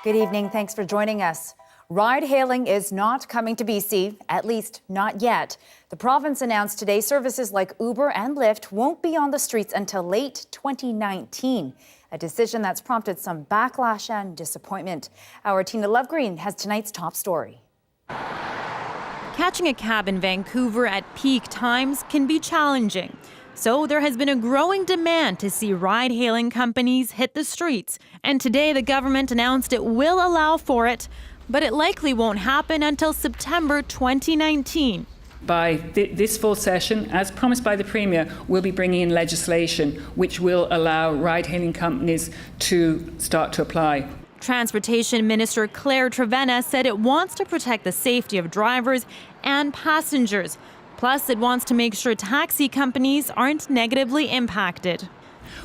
Good evening. Thanks for joining us. Ride-hailing is not coming to BC, at least not yet. The province announced today services like Uber and Lyft won't be on the streets until late 2019, a decision that's prompted some backlash and disappointment. Our Tina Lovegreen has tonight's top story. Catching a cab in Vancouver at peak times can be challenging. So there has been a growing demand to see ride-hailing companies hit the streets. And today the government announced it will allow for it, but it likely won't happen until September 2019. By this full session, as promised by the Premier, we'll be bringing in legislation which will allow ride-hailing companies to start to apply. Transportation Minister Claire Trevena said it wants to protect the safety of drivers and passengers. Plus, it wants to make sure taxi companies aren't negatively impacted.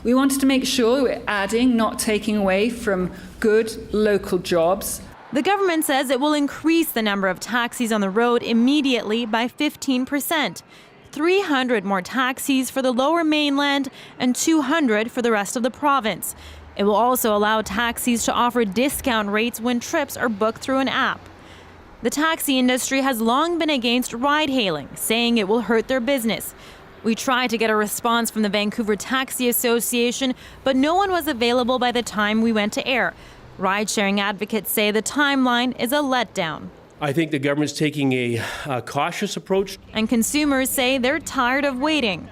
We wanted to make sure we're adding, not taking away from good local jobs. The government says it will increase the number of taxis on the road immediately by 15%. 300 more taxis for the Lower Mainland and 200 for the rest of the province. It will also allow taxis to offer discount rates when trips are booked through an app. The taxi industry has long been against ride-hailing, saying it will hurt their business. We tried to get a response from the Vancouver Taxi Association, but no one was available by the time we went to air. Ride-sharing advocates say the timeline is a letdown. I think the government's taking a cautious approach. And consumers say they're tired of waiting.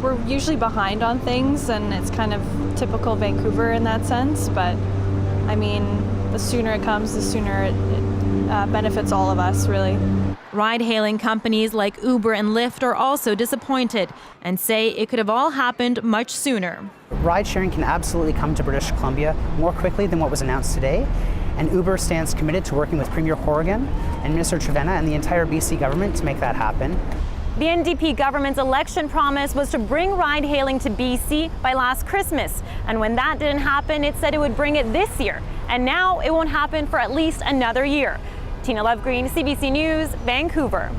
We're usually behind on things, and it's kind of typical Vancouver in that sense. But, I mean, the sooner it comes, the sooner it benefits all of us, really. Ride-hailing companies like Uber and Lyft are also disappointed and say it could have all happened much sooner. Ride-sharing can absolutely come to British Columbia more quickly than what was announced today, and Uber stands committed to working with Premier Horgan and Minister Trevena and the entire BC government to make that happen. The NDP government's election promise was to bring ride-hailing to BC by last Christmas, and when that didn't happen, it said it would bring it this year, and now it won't happen for at least another year. Tina Lovegreen, CBC News, Vancouver.